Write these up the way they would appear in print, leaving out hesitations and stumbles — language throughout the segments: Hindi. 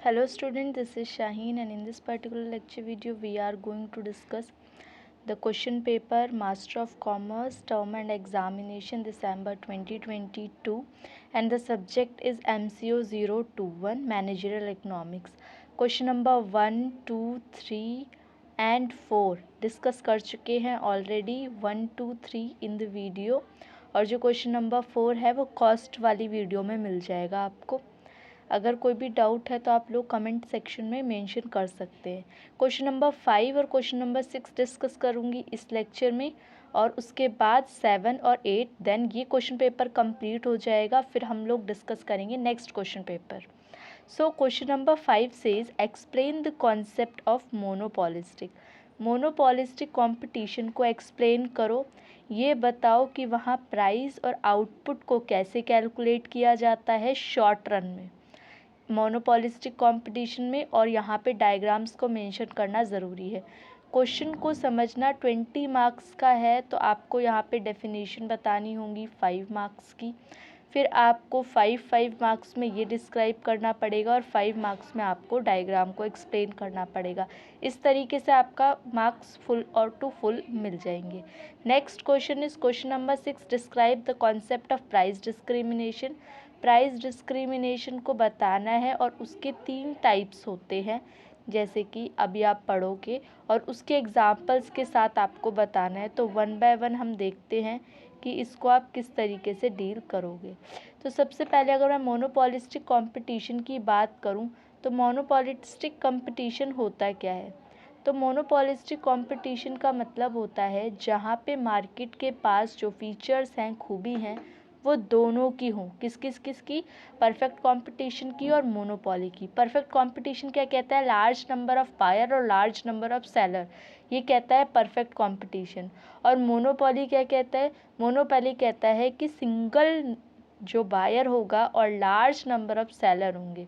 Hello student, this is Shaheen and in this particular lecture video we are going to discuss the question paper Master of Commerce Term and Examination December 2022 and the subject is MCO 021 Managerial Economics. Question number 1, 2, 3 and 4 discuss कर चुके हैं ऑलरेडी 1, 2, 3 इन द वीडियो और जो क्वेश्चन नंबर 4 है वो कॉस्ट वाली वीडियो में मिल जाएगा आपको। अगर कोई भी डाउट है तो आप लोग कमेंट सेक्शन में मेंशन कर सकते हैं। क्वेश्चन नंबर 5 और क्वेश्चन नंबर 6 डिस्कस करूंगी इस लेक्चर में और उसके बाद 7 और 8 देन ये क्वेश्चन पेपर कंप्लीट हो जाएगा। फिर हम लोग डिस्कस करेंगे next question paper. So question number 5 says explain the concept of monopolistic. Monopolistic competition को एक्सप्लेन करो। ये बताओ कि वहाँ प्राइस और आउटपुट को कैसे कैलकुलेट किया जाता है शॉर्ट रन में मोनोपॉलिस्टिक कंपटीशन में, और यहाँ पे डायग्राम्स को मेंशन करना ज़रूरी है। क्वेश्चन को समझना 20 मार्क्स का है तो आपको यहाँ पे डेफिनेशन बतानी होंगी 5 मार्क्स की। फिर आपको 5 मार्क्स में ये डिस्क्राइब करना पड़ेगा और 5 मार्क्स में आपको डायग्राम को एक्सप्लेन करना पड़ेगा। इस तरीके से आपका मार्क्स फुल और टू फुल मिल जाएंगे। Next question is question number 6 describe the concept of price discrimination. Price discrimination को बताना है और उसके 3 टाइप्स होते हैं जैसे कि अभी आप पढ़ोगे और उसके एग्जाम्पल्स के साथ आपको बताना है। तो 1 बाय 1 हम देखते हैं कि इसको आप किस तरीके से डील करोगे। तो सबसे पहले अगर मैं मोनोपॉलिस्टिक कंपटीशन की बात करूं तो मोनोपॉलिस्टिक कंपटीशन होता क्या है। तो मोनोपॉलिस्टिक कंपटीशन का मतलब होता है जहां पे मार्केट के पास जो फीचर्स हैं, खूबी हैं, वो दोनों की हों। किसकी परफेक्ट कंपटीशन की और मोनोपोली की। परफेक्ट कंपटीशन क्या कहता है, लार्ज नंबर ऑफ बायर और लार्ज नंबर ऑफ सेलर, ये कहता है परफेक्ट कंपटीशन। और मोनोपोली क्या कहता है, मोनोपोली कहता है कि सिंगल जो बायर होगा और लार्ज नंबर ऑफ सेलर होंगे।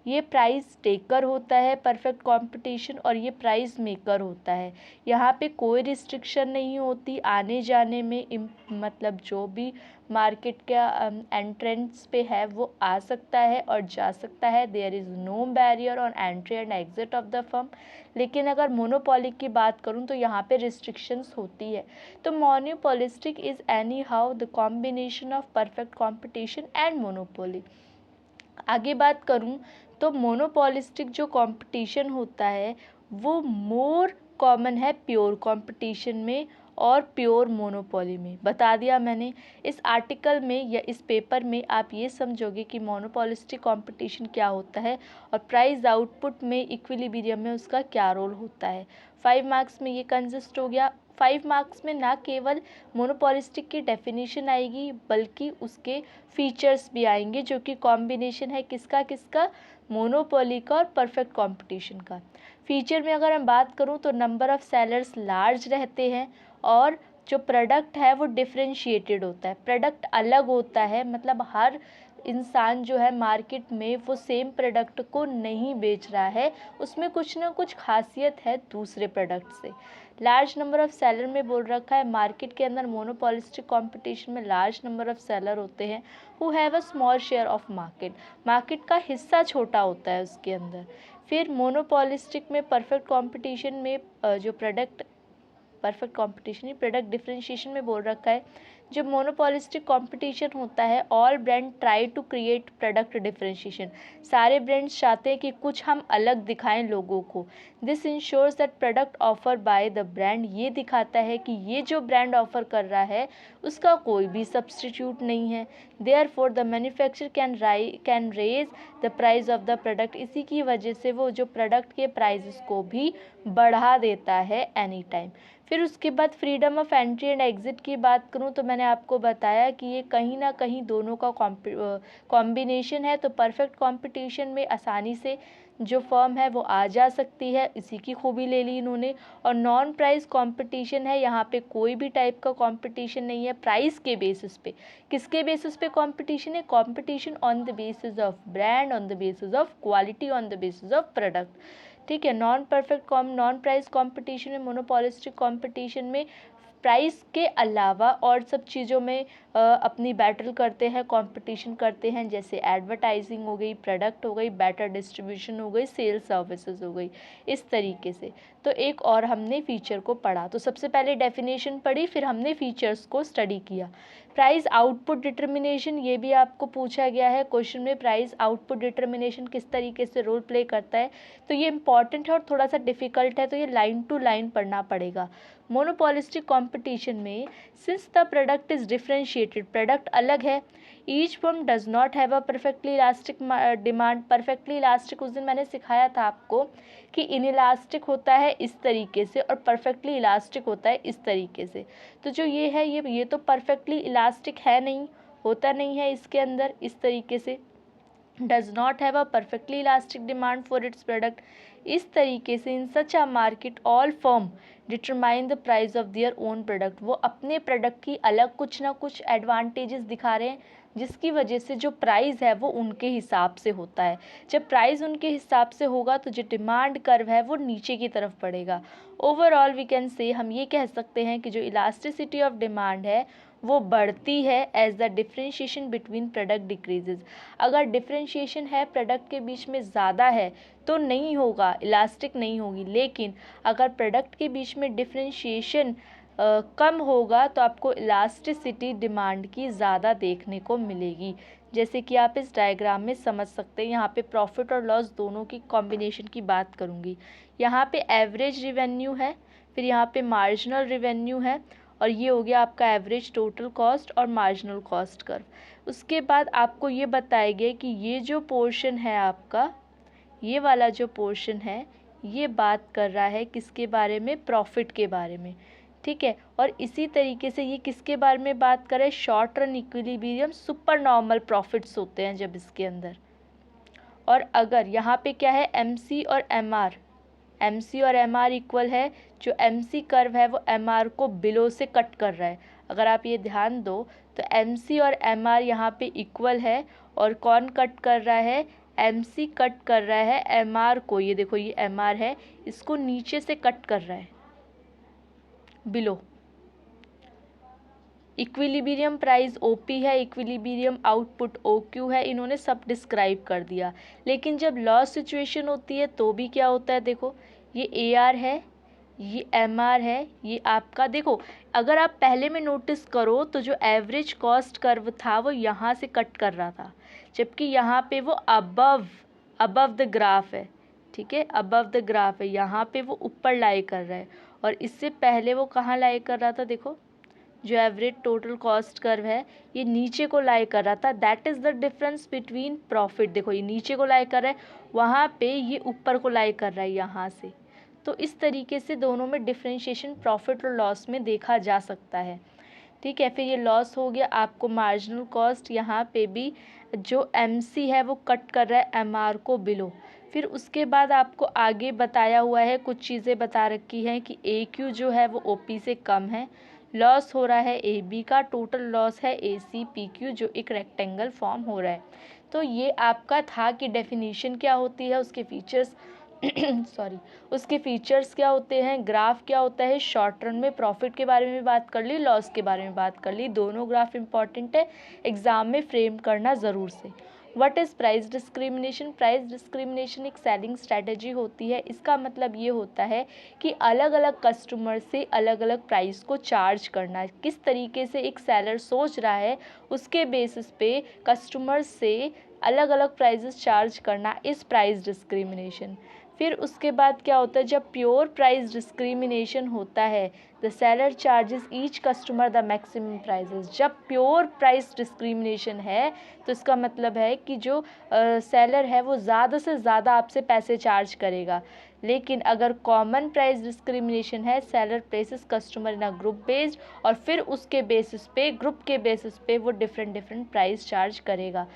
ये प्राइस टेकर होता है परफेक्ट कंपटीशन और ये प्राइस मेकर होता है। यहाँ पे कोई रिस्ट्रिक्शन नहीं होती आने जाने में, मतलब जो भी मार्केट का एंट्रेंस पे है वो आ सकता है और जा सकता है। There is no barrier on entry and exit of the firm. लेकिन अगर मोनोपोली की बात करूँ तो यहाँ पे रिस्ट्रिक्शंस होती है। तो monopolistic is any how the combination of perfect competition and monopoly. आगे बात करूं तो मोनोपॉलिस्टिक जो कंपटीशन होता है वो मोर कॉमन है प्योर कंपटीशन में और प्योर मोनोपोली में। बता दिया मैंने। इस आर्टिकल में या इस पेपर में आप ये समझोगे कि मोनोपॉलिस्टिक कंपटीशन क्या होता है और प्राइस आउटपुट में इक्विलिब्रियम में उसका क्या रोल होता है। 5 मार्क्स में ये कंसिस्ट हो गया। 5 मार्क्स में ना केवल मोनोपॉलिस्टिक की डेफिनेशन आएगी बल्कि उसके फीचर्स भी आएंगे जो कि कॉम्बिनेशन है किसका, मोनोपोली का और परफेक्ट कंपटीशन का। फीचर में अगर मैं बात करूं तो नंबर ऑफ़ सेलर्स लार्ज रहते हैं और जो प्रोडक्ट है वो डिफरेंशिएटेड होता है। प्रोडक्ट अलग होता है, मतलब हर इंसान जो है मार्केट में वो सेम प्रोडक्ट को नहीं बेच रहा है, उसमें कुछ ना कुछ खासियत है दूसरे प्रोडक्ट से। लार्ज नंबर ऑफ़ सेलर में बोल रखा है मार्केट के अंदर मोनोपॉलिस्टिक कंपटीशन में लार्ज नंबर ऑफ़ सेलर होते हैं who have a small share of market का हिस्सा छोटा होता है उसके अंदर। फिर मोनोपॉलिस्टिक में परफेक्ट कंपटीशन में जो परफेक्ट डिफरेंशिएशन में बोल रखा है जो मोनोपॉलिस्टिक कंपटीशन होता है all brand try to create product differentiation. सारे ब्रांड्स चाहते हैं कि कुछ हम अलग दिखाएं लोगों को। This ensures that product offer by the brand, ये दिखाता है कि ये जो ब्रांड ऑफर कर रहा है उसका कोई भी सब्सटीट्यूट नहीं है। Therefore the manufacturer can raise the price of the product, इसी की वजह से वो जो प्रोडक्ट के प्राइसेस को भी बढ़ा देता है एनी टाइम। फिर उसके बाद freedom of entry and exit की बात करूं तो मैंने आपको बताया कि ये कहीं ना कहीं दोनों का कॉम्बिनेशन है। तो परफेक्ट कंपटीशन में आसानी से जो फर्म है वो आ जा सकती है, इसी की खूबी ले ली इन्होंने। और नॉन प्राइस कंपटीशन है, यहाँ पे कोई भी टाइप का कंपटीशन नहीं है प्राइस के बेसिस पे। किसके बेसिस पे कंपटीशन है, competition on the basis of brand, on the basis of quality, on the basis of product. ठीक है। नॉन प्राइस कंपटीशन में, मोनोपॉलिस्टिक कंपटीशन में प्राइस के अलावा और सब चीज़ों में अपनी बैटल करते हैं, कंपटीशन करते हैं, जैसे एडवर्टाइजिंग हो गई, प्रोडक्ट हो गई, बेटर डिस्ट्रीब्यूशन हो गई, सेल सर्विसेज हो गई, इस तरीके से। तो एक और हमने फीचर को पढ़ा, तो सबसे पहले डेफिनेशन पढ़ी, फिर हमने फीचर्स को स्टडी किया। प्राइस आउटपुट डिटर्मिनेशन, ये भी आपको पूछा गया है क्वेश्चन में, प्राइस आउटपुट डिटर्मिनेशन किस तरीके से रोल प्ले करता है, तो ये इंपॉर्टेंट है और थोड़ा सा डिफिकल्ट है, तो ये लाइन टू लाइन पढ़ना पड़ेगा। मोनोपोलिस्टिक कंपटीशन में since the product is differentiated, product अलग है, each firm does not have a perfectly elastic demand. Perfectly elastic उस दिन मैंने सिखाया था आपको कि इनइलास्टिक होता है इस तरीके से और परफेक्टली इलास्टिक होता है इस तरीके से। तो जो ये है ये तो परफेक्टली इलास्टिक है नहीं, होता नहीं है इसके अंदर इस तरीके से, does not have a perfectly elastic demand for its product. इस तरीके से in such a market all firm determine the price of their own product, वो अपने प्रोडक्ट की अलग कुछ ना कुछ एडवांटेजेस दिखा रहे हैं, जिसकी वजह से जो प्राइस है वो उनके हिसाब से होता है। जब प्राइस उनके हिसाब से होगा तो जो डिमांड कर्व है वो नीचे की तरफ बढ़ेगा। ओवरऑल वी कैन से, हम ये कह सकते हैं कि जो इलास्टिसिटी ऑफ डिमांड है वो बढ़ती है as the differentiation between product decreases. अगर डिफ्रेंशिएशन है प्रोडक्ट के बीच में ज़्यादा है तो नहीं होगा, इलास्टिक नहीं होगी, लेकिन अगर प्रोडक्ट के बीच में डिफ्रेंशिएशन कम होगा तो आपको इलास्टिसिटी डिमांड की ज़्यादा देखने को मिलेगी। जैसे कि आप इस डायग्राम में समझ सकते हैं, यहाँ पे प्रॉफिट और लॉस दोनों की कॉम्बिनेशन की बात करूँगी। यहाँ पे एवरेज रिवेन्यू है, फिर यहाँ पे मार्जिनल रिवेन्यू है, और ये हो गया आपका एवरेज टोटल कॉस्ट और मार्जिनल कॉस्ट कर्व। उसके बाद आपको ये बताया गया कि ये जो पोर्शन है आपका, ये वाला जो पोर्शन है ये बात कर रहा है किसके बारे में, प्रॉफिट के बारे में, ठीक है। और इसी तरीके से ये किसके बारे में बात कर रहे हैं, short run equilibrium super normal profits होते हैं जब इसके अंदर। और अगर यहाँ पे क्या है, एमसी और एमआर, एमसी और एमआर इक्वल है, जो एमसी कर्व है वो एमआर को बिलो से कट कर रहा है। अगर आप ये ध्यान दो तो एमसी और एमआर यहाँ पे इक्वल है, और कौन कट कर रहा है, एमसी कट कर रहा है एमआर को, ये देखो ये एमआर है, इसको नीचे से कट कर रहा है बिलो। इक्विलिब्रियम प्राइस ओपी है, इक्विलिब्रियम आउटपुट ओक्यू है, इन्होंने सब डिस्क्राइब कर दिया। लेकिन जब लॉस सिचुएशन होती है तो भी क्या होता है, देखो ये एआर है, ये एमआर है, ये आपका, देखो अगर आप पहले में नोटिस करो तो जो एवरेज कॉस्ट कर्व था वो यहाँ से कट कर रहा था, जबकि यहाँ पे वो अबव द ग्राफ है, ठीक है, अबव द ग्राफ है, यहाँ पे वो ऊपर लाई कर रहा है, और इससे पहले वो कहाँ लाई कर रहा था, देखो जो एवरेज टोटल कॉस्ट कर्व है ये नीचे को लाई कर रहा था। That is the difference between profit, देखो ये नीचे को लाई कर रहा है, वहाँ पे ये ऊपर को लाई कर रहा है यहाँ से। तो इस तरीके से दोनों में डिफरेंशिएशन प्रॉफिट और लॉस में देखा जा सकता है, ठीक है। फिर ये लॉस हो गया आपको मार्जिनल कॉस्ट, यहाँ पे भी जो एमसी है वो कट कर रहा है एमआर को बिलो। फिर उसके बाद आपको आगे बताया हुआ है, कुछ चीज़ें बता रखी हैं कि AQ जो है वो OP से कम है, लॉस हो रहा है AB का, टोटल लॉस है ACPQ जो एक रेक्टेंगल फॉर्म हो रहा है। तो ये आपका था कि डेफिनेशन क्या होती है, उसके फीचर्स सॉरी उसके फीचर्स क्या होते हैं, ग्राफ क्या होता है, शॉर्ट रन में प्रॉफिट के बारे में बात कर ली, लॉस के बारे में बात कर ली, दोनों ग्राफ इंपॉर्टेंट है, एग्ज़ाम में फ्रेम करना ज़रूर से। What is price discrimination, price discrimination एक सेलिंग स्ट्रैटेजी होती है। इसका मतलब ये होता है कि अलग अलग कस्टमर से अलग अलग प्राइस को चार्ज करना, किस तरीके से एक सेलर सोच रहा है उसके बेसिस पे कस्टमर से अलग अलग प्राइजेस चार्ज करना इस प्राइस डिस्क्रिमिनेशन। फिर उसके बाद क्या होता है, जब प्योर प्राइस डिस्क्रिमिनेशन होता है the seller charges each customer the maximum prices. जब प्योर प्राइस डिस्क्रिमिनेशन है तो इसका मतलब है कि जो सेलर है वो ज़्यादा से ज़्यादा आपसे पैसे चार्ज करेगा। लेकिन अगर कॉमन प्राइस डिस्क्रिमिनेशन है, seller places customer in a group based, और फिर उसके बेसिस पे, ग्रुप के बेसिस पे वो डिफरेंट प्राइस चार्ज करेगा।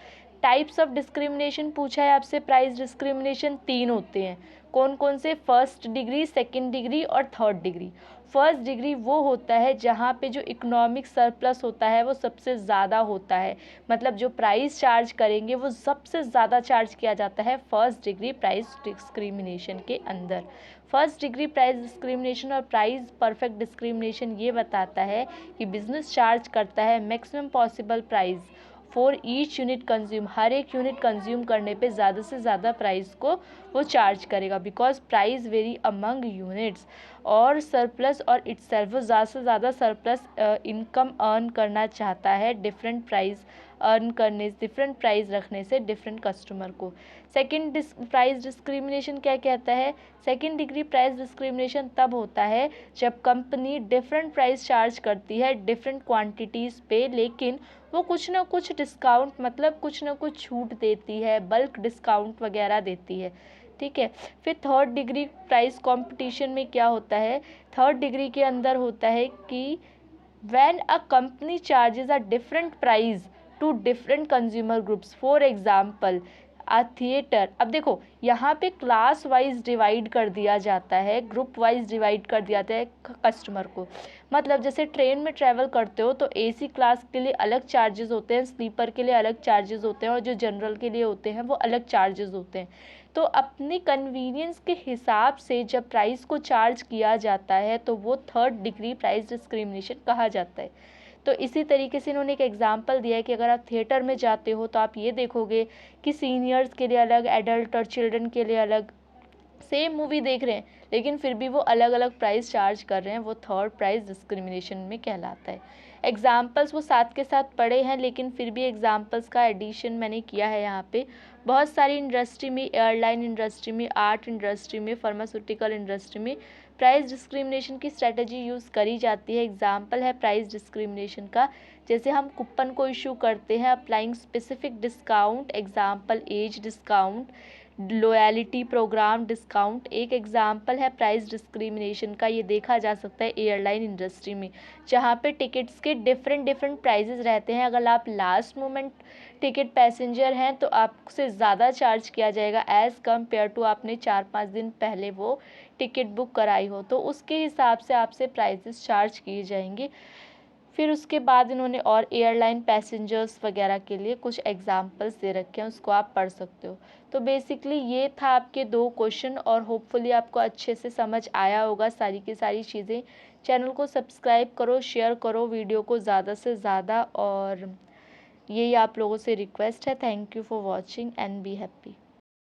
टाइप्स ऑफ डिस्क्रिमिनेशन पूछा है आपसे, प्राइस डिस्क्रिमिनेशन 3 होते हैं, कौन कौन से, फर्स्ट डिग्री, सेकंड डिग्री और थर्ड डिग्री। फर्स्ट डिग्री वो होता है जहाँ पे जो इकोनॉमिक सरप्लस होता है वो सबसे ज़्यादा होता है, मतलब जो प्राइस चार्ज करेंगे वो सबसे ज़्यादा चार्ज किया जाता है फर्स्ट डिग्री प्राइस डिस्क्रिमिनेशन के अंदर। फर्स्ट डिग्री प्राइस डिस्क्रिमिनेशन और प्राइस परफेक्ट डिस्क्रिमिनेशन ये बताता है कि बिजनेस चार्ज करता है maximum possible price for each unit consume, हर एक यूनिट कंज्यूम करने पे ज़्यादा से ज़्यादा प्राइस को वो चार्ज करेगा, because price very among units. और सरप्लस और इटसेल्फ, वो ज़्यादा से ज़्यादा सरप्लस इनकम अर्न करना चाहता है डिफरेंट प्राइस अर्न करने, डिफरेंट प्राइस रखने से डिफरेंट कस्टमर को। सेकंड प्राइस डिस्क्रिमिनेशन क्या कहता है? सेकंड डिग्री प्राइस डिस्क्रिमिनेशन तब होता है जब कंपनी डिफरेंट प्राइस चार्ज करती है डिफरेंट क्वांटिटीज़ पे, लेकिन वो कुछ ना कुछ डिस्काउंट, मतलब कुछ ना कुछ छूट देती है, बल्क डिस्काउंट वगैरह देती है, ठीक है। फिर थर्ड डिग्री प्राइस कंपटीशन में क्या होता है? थर्ड डिग्री के अंदर होता है कि when a company charges a different price to different consumer groups, for example a theatre. अब देखो यहाँ पे क्लास वाइज डिवाइड कर दिया जाता है, ग्रुप वाइज डिवाइड कर दिया जाता है कस्टमर को। मतलब जैसे ट्रेन में ट्रैवल करते हो तो एसी क्लास के लिए अलग चार्जेस होते हैं, स्लीपर के लिए अलग चार्जेस होते हैं, और जो जनरल के लिए होते हैं वो अलग चार्जेस होते हैं। तो अपनी कन्वीनियंस के हिसाब से जब प्राइस को चार्ज किया जाता है तो वो थर्ड डिग्री प्राइस डिस्क्रिमिनेशन कहा जाता है। तो इसी तरीके से इन्होंने एक एग्जांपल दिया है कि अगर आप थिएटर में जाते हो तो आप ये देखोगे कि सीनियर्स के लिए अलग, एडल्ट और चिल्ड्रन के लिए अलग, सेम मूवी देख रहे हैं लेकिन फिर भी वो अलग अलग प्राइस चार्ज कर रहे हैं, वो थर्ड प्राइस डिस्क्रिमिनेशन में कहलाता है। एग्जाम्पल्स वो साथ के साथ पढ़े हैं लेकिन फिर भी एग्जाम्पल्स का एडिशन मैंने किया है यहाँ पे। बहुत सारी इंडस्ट्री में, एयरलाइन इंडस्ट्री में, आर्ट इंडस्ट्री में, फार्मास्यूटिकल इंडस्ट्री में प्राइस डिस्क्रिमिनेशन की स्ट्रेटजी यूज़ करी जाती है। एग्जाम्पल है प्राइस डिस्क्रिमिनेशन का, जैसे हम कूपन को इशू करते हैं applying specific discount, example as discount, loyalty programme discount. एक एग्जाम्पल है प्राइस डिस्क्रिमिनेशन का, ये देखा जा सकता है एयरलाइन इंडस्ट्री में, जहाँ पे टिकट्स के डिफरेंट प्राइजेस रहते हैं। अगर आप लास्ट मोमेंट टिकट पैसेंजर हैं तो आपसे ज़्यादा चार्ज किया जाएगा एज़ कम्पेयर टू आपने 4-5 दिन पहले वो टिकट बुक कराई हो, तो उसके हिसाब से आपसे प्राइजेस चार्ज किए जाएंगे। फिर उसके बाद इन्होंने और एयरलाइन पैसेंजर्स वगैरह के लिए कुछ एग्जाम्पल्स दे रखे हैं, उसको आप पढ़ सकते हो। तो बेसिकली ये था आपके 2 क्वेश्चन और होपफुली आपको अच्छे से समझ आया होगा सारी की सारी चीज़ें। चैनल को सब्सक्राइब करो, शेयर करो वीडियो को ज़्यादा से ज़्यादा, और यही आप लोगों से रिक्वेस्ट है। Thank you for watching and be happy.